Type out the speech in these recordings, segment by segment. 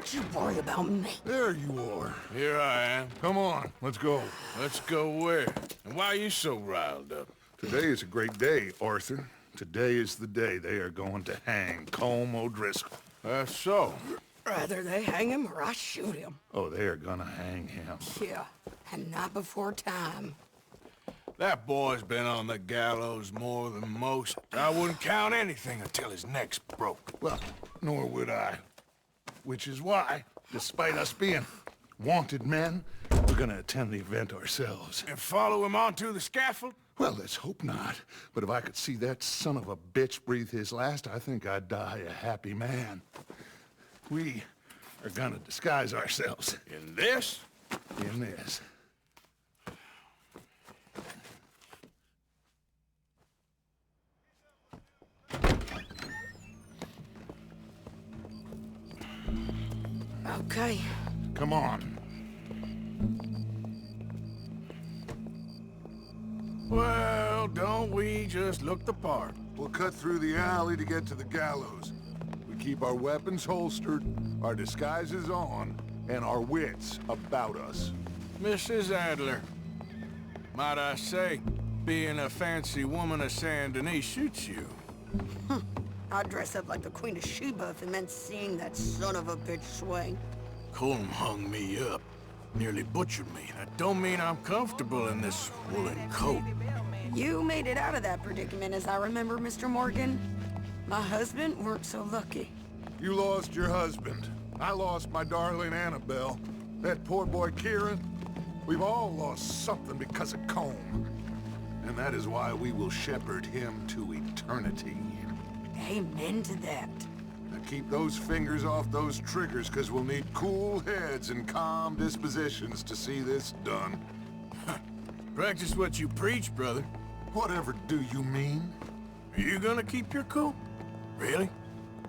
Don't you worry about me. There you are. Here I am. Come on, let's go. Let's go where? And why are you so riled up? Today is a great day, Arthur. Today is the day they are going to hang Colm O'Driscoll. That's so. Rather they hang him or I shoot him. Oh, they are gonna hang him. Yeah, and not before time. That boy's been on the gallows more than most. I wouldn't count anything until his neck's broke. Well, nor would I. Which is why, despite us being wanted men, we're gonna attend the event ourselves. And follow him onto the scaffold? Well, let's hope not. But if I could see that son of a bitch breathe his last, I think I'd die a happy man. We are gonna disguise ourselves. In this? In this. Okay. Come on. Well, don't we just look the part? We'll cut through the alley to get to the gallows. We keep our weapons holstered, our disguises on, and our wits about us. Mrs. Adler, might I say, being a fancy woman of Saint Denis shoots you. I'd dress up like the Queen of Sheba if it meant seeing that son of a bitch swing. Colm hung me up, nearly butchered me. That don't mean I'm comfortable in this woolen coat. You made it out of that predicament, as I remember, Mr. Morgan. My husband weren't so lucky. You lost your husband. I lost my darling Annabelle. That poor boy Kieran. We've all lost something because of Colm. And that is why we will shepherd him to eternity. Amen to that. Now keep those fingers off those triggers, because we'll need cool heads and calm dispositions to see this done. Practice what you preach, brother. Whatever do you mean? Are you gonna keep your cool? Really?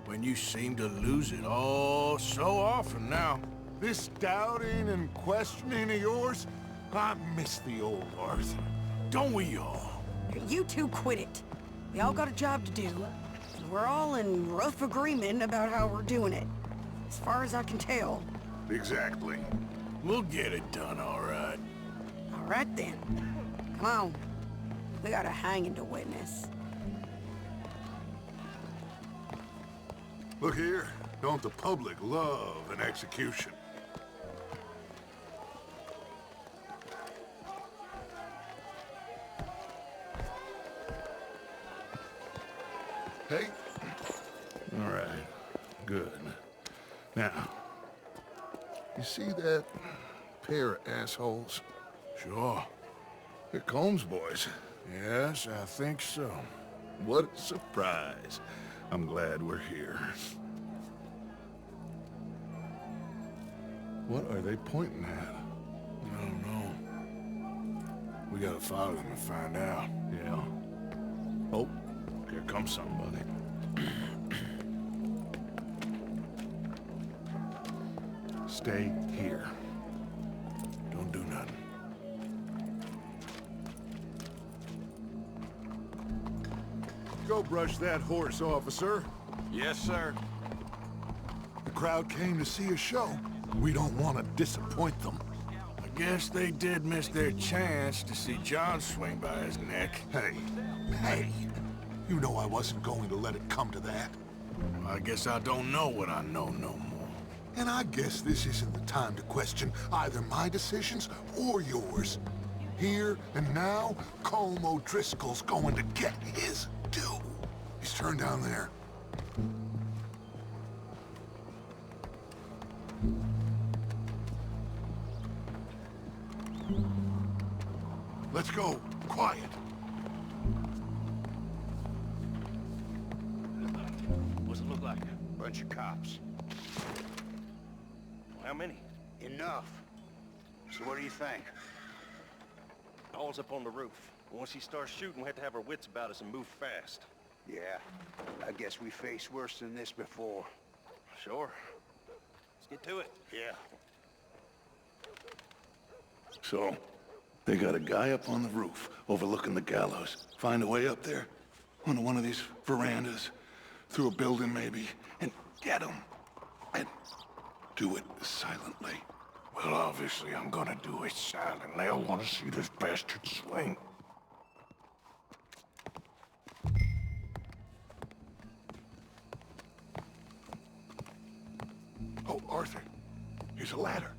When you seem to lose it all so often now. This doubting and questioning of yours, I miss the old Arthur. Don't we all? You two quit it. We all got a job to do. And we're all in rough agreement about how we're doing it. As far as I can tell. Exactly. We'll get it done, all right. All right then. Come on. We got a hanging to witness. Look here, don't the public love an execution? Hey. All right. Good. Now, you see that pair of assholes? Sure. They're Colm's boys. Yes, I think so. What a surprise. I'm glad we're here. What are they pointing at? I don't know. We gotta follow them and find out. Yeah. Oh, here comes somebody. Stay here. Don't do nothing. Go brush that horse, officer. Yes, sir. The crowd came to see a show. We don't want to disappoint them. I guess they did miss their chance to see John swing by his neck. Hey, you know I wasn't going to let it come to that. I guess I don't know what I know no more. And I guess this isn't the time to question either my decisions or yours. Here and now, Colm O'Driscoll's going to get his due. He's turned down there. Let's go. Quiet. What's it look like? Bunch of cops. How many? Enough. So what do you think? All's up on the roof. Once he starts shooting, we have to have our wits about us and move fast. Yeah, I guess we faced worse than this before. Sure. Let's get to it. Yeah. So, they got a guy up on the roof overlooking the gallows. Find a way up there, onto one of these verandas, through a building maybe, and get him. And Do it silently. Well, obviously I'm gonna do it silently. I want to see this bastard swing. Oh, Arthur, here's a ladder.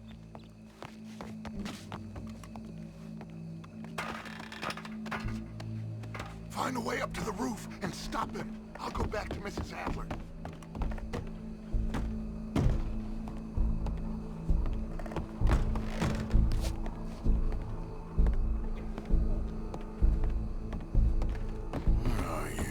Find a way up to the roof and stop him. I'll go back to Mrs. Adler. Where are you?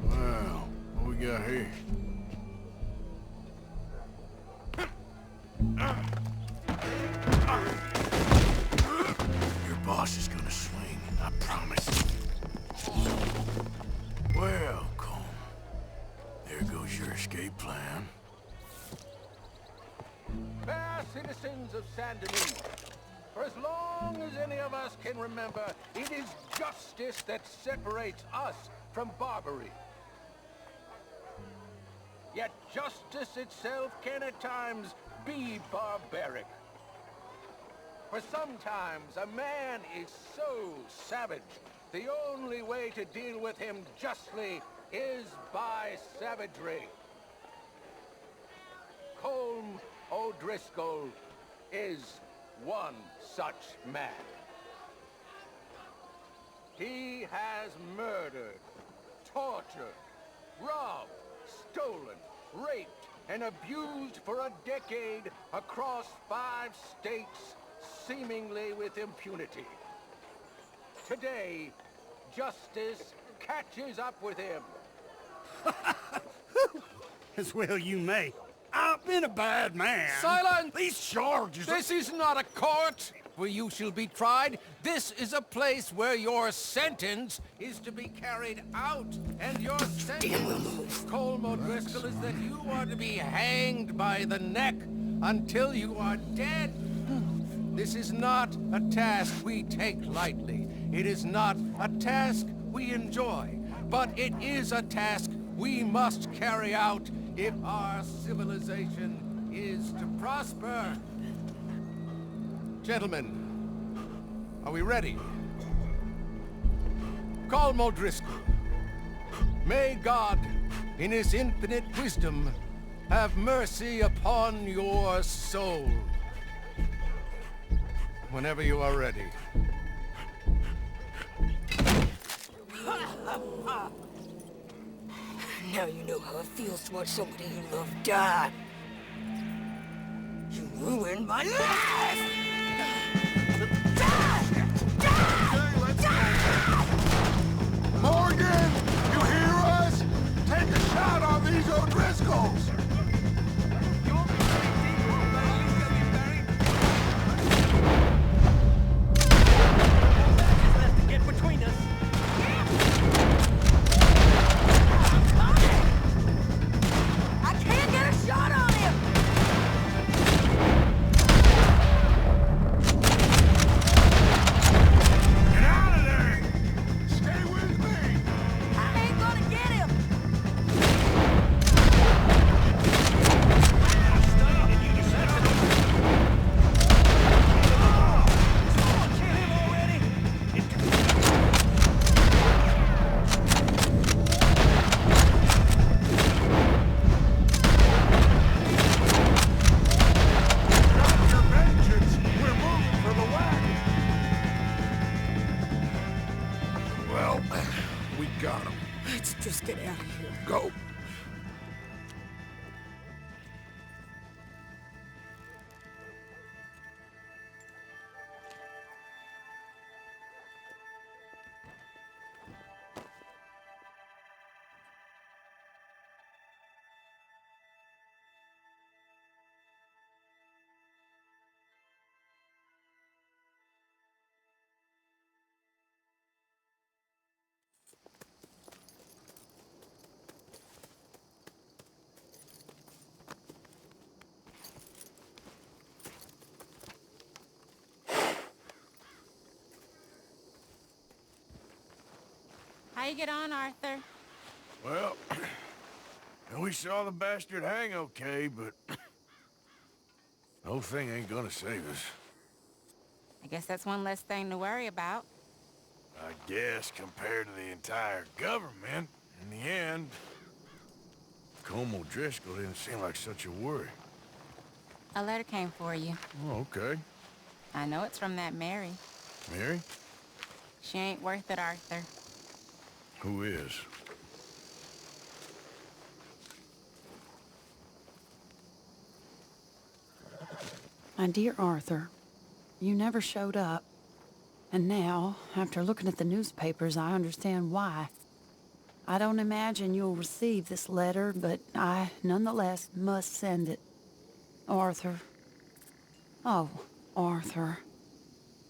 Well, what we got here? Your boss is gonna swing, I promise. Well, Colm, there goes your escape plan. Fair citizens of Saint Denis, for as long as any of us can remember, it is justice that separates us from Barbary. Yet justice itself can at times be barbaric. For sometimes a man is so savage, the only way to deal with him justly is by savagery. Colm O'Driscoll is one such man. He has murdered, tortured, robbed, stolen, raped, and abused for a decade across 5 states, seemingly with impunity. Today, justice catches up with him. As well you may. I've been a bad man. Silence! These charges... This is not a court where you shall be tried. This is a place where your sentence is to be carried out. And your sentence, Colm O'Driscoll, is that you are to be hanged by the neck until you are dead. This is not a task we take lightly. It is not a task we enjoy. But it is a task we must carry out if our civilization is to prosper. Gentlemen, are we ready? Colm O'Driscoll, may God, in his infinite wisdom, have mercy upon your soul. Whenever you are ready. Now you know how it feels to watch somebody you love die. You ruined my life! Morgan, you hear us? Take a shot on these O'Driscolls! Get between us. I can't get a shot on him! you get on, Arthur? Well, we saw the bastard hang okay, but the whole thing ain't gonna save us. I guess that's one less thing to worry about. I guess compared to the entire government, in the end, Colm O'Driscoll didn't seem like such a worry. A letter came for you. Oh, okay. I know it's from that Mary. Mary? She ain't worth it, Arthur. Who is? My dear Arthur, you never showed up. And now, after looking at the newspapers, I understand why. I don't imagine you'll receive this letter, but I, nonetheless, must send it. Arthur. Oh, Arthur.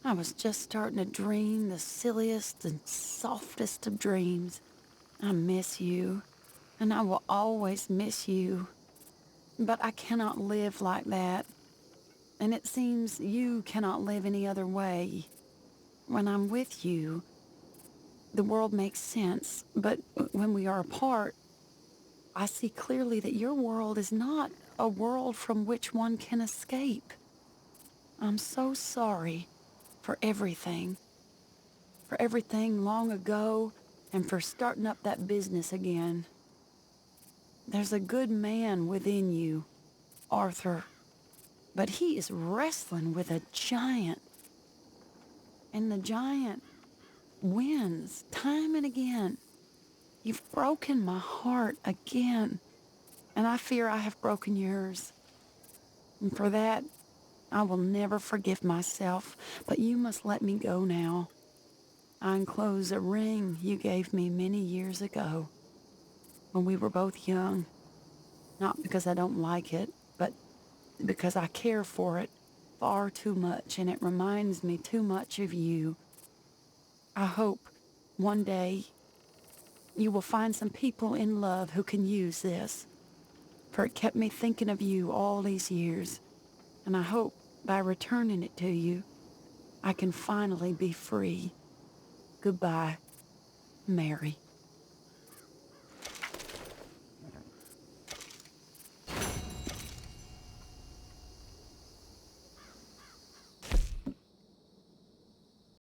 I was just starting to dream the silliest and softest of dreams. I miss you, and I will always miss you. But I cannot live like that. And it seems you cannot live any other way. When I'm with you, the world makes sense, but when we are apart, I see clearly that your world is not a world from which one can escape. I'm so sorry for everything long ago, and for starting up that business again. There's a good man within you, Arthur, but he is wrestling with a giant. And the giant wins time and again. You've broken my heart again, and I fear I have broken yours. And for that, I will never forgive myself, but you must let me go now. I enclose a ring you gave me many years ago, when we were both young. Not because I don't like it, but because I care for it far too much, and it reminds me too much of you. I hope one day you will find some people in love who can use this, for it kept me thinking of you all these years, and I hope by returning it to you, I can finally be free. Goodbye, Mary.